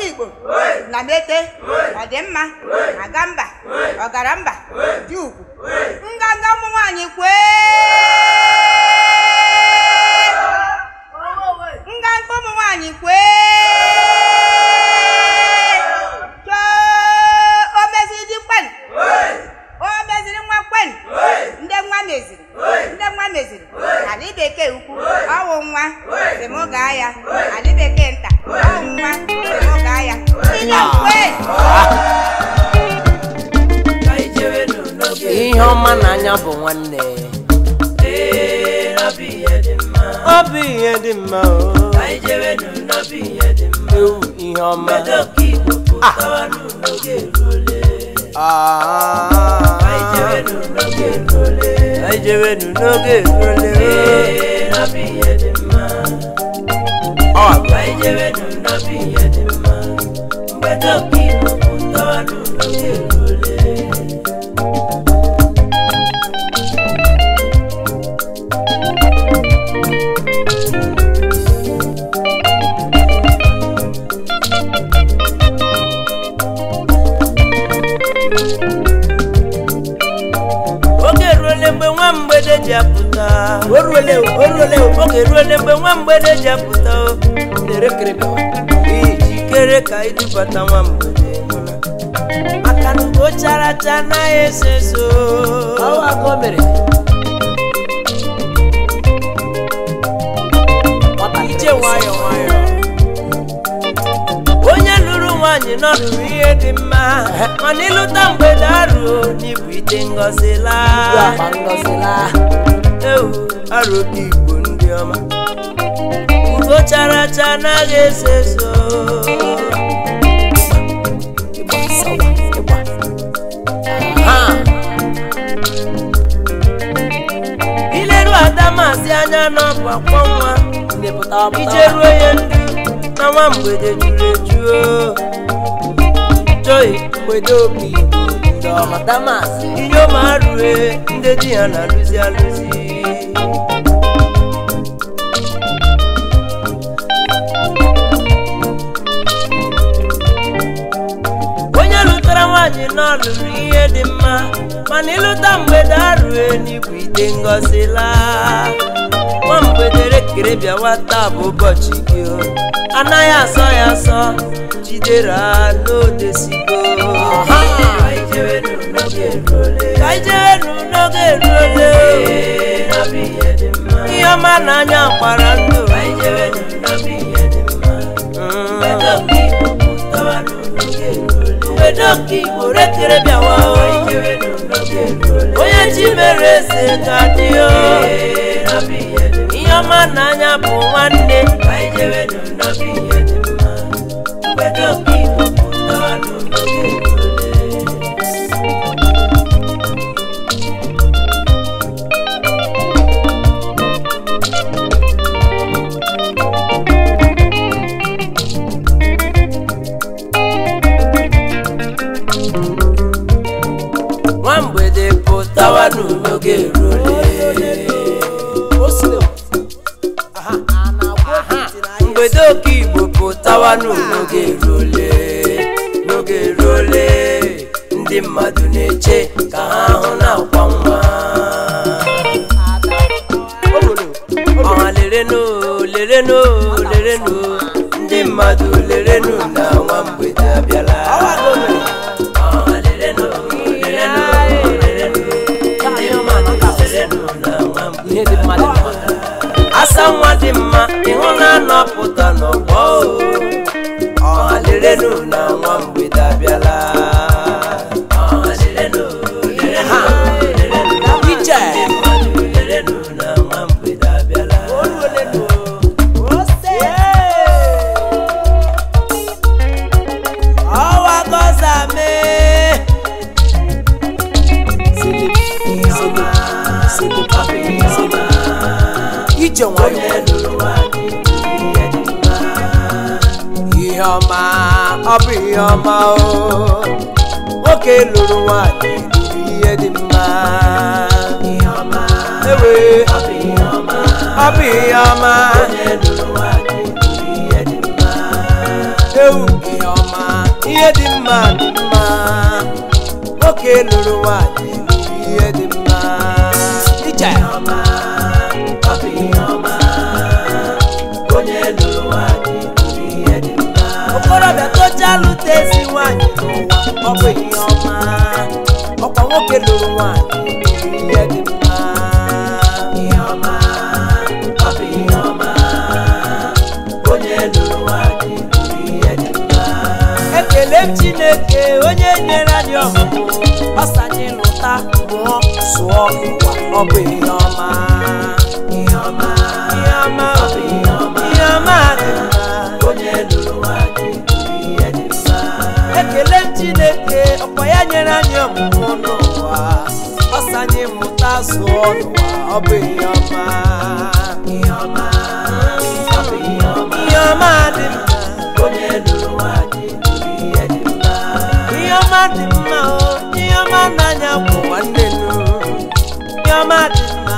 Igbo na mete ọdịmma agamba ọgaramba dị ugwu nganga ụmụ nwanyị nganga ụmụ nwanyị o meziri kwen o meziri nwa kwen ndị nwa meziri ala bekee ukwu ọwụ nwa semoga ya ala bekee nta ọwụ nwa semoga ya ihe ọma n'anya bụ nwanne obi ihe dị mma ewu ihe ọma ijewenu n'oge erule oge ruole mgbe nwa mgbede ji apụta ijikere ka idubata nwa mgbede maka na ugo chara acha anaghị eso eso ije nwayọ nwayọ onye lụrụ nwaanyị nọrụrụ ihe dị mma mana ịlụta mgbede arụ n'ibụ ite ngọzi laa ewu arụ dị Igbo ndị ọma ugo chara acha anaghị eso eso ileru Adamasi anya n'ọbụ akpọ nwa ije ruo ihe ndu na nwa mgbede juru eju joyi mgbede obi ndị ọma Adamasi ihe ọma arụe ndị di ya na-alụzi alụzi onye lụtara nwaanyị n'ọlụrụ ihe dị mma mana ịlụta mgbede arụe n'ibụ ite ngọzi laa nwa mgbede rekere bịawa taa bụ ụbọchị gị anaghị asọ ya asọ jidere n'odesigo ka ijewenu n'oge eruole ihe ọma n'anya kwara ndụ mgbedoka Igbo rekere bịawa onye ji mere eze ka dị ihe ọma n'anya bụ nwanne mgbedoka Igbo pụtawa n'oge n'oge erule mgbedoka Igbo pụtawa n'oge erule ndị mmadụ na-eche ka ha hụ na-akwa nwa ọha lerenu ndị mmadụ lerenu na nwa mgbede abịala asa nwa dị mma ịhụ na anọpụta n'ọgbọ ọha lerenu na nwa mgbede abịala ihe ọma ọ bụ ihe ọma nwoke lụrụ nwaanyị ihe dị mma ewe ọ bụ ihe ọma ewu ihe ọma ihe dị mma dị mma nwoke lụrụ nwanyị ihe dị mma ije ọma ọ bụ ihe ọma onye lụrụ nwanyị ihe dị mma okorobịa tocha lụta ezi nwanyị n'ụwa ọ bụ ihe ọma ọkwa nwoke lụrụ nwanyị ihe dị mma ihe ọma ọ bụ ihe ọma onye lụrụ nwanyị ihe dị mma ekele m Chineke onye nyere anyị ọmụmụ ọsọ anyị lụta mụọ sụọ ụwa ọ bụ ihe ọma ihe ọma ihe ọma ọ bụ ihe ọma ihe ọma dị mma onye lụrụ nwanyị ihe dị mma ekele m Chineke ọkwa ya nyere anyị ọmụmụ n'ụwa ọsọ anyị mụta sụọ n'ụwa ọ bụ ihe ọma ihe ọma ọ bụ ihe ọma ihe ọma dị mma onye lụrụ nwanyị ihe dị mma ihe ọma dị mma o ihe ọma n'anya bụ nwanne nụ ihe ọma dị mma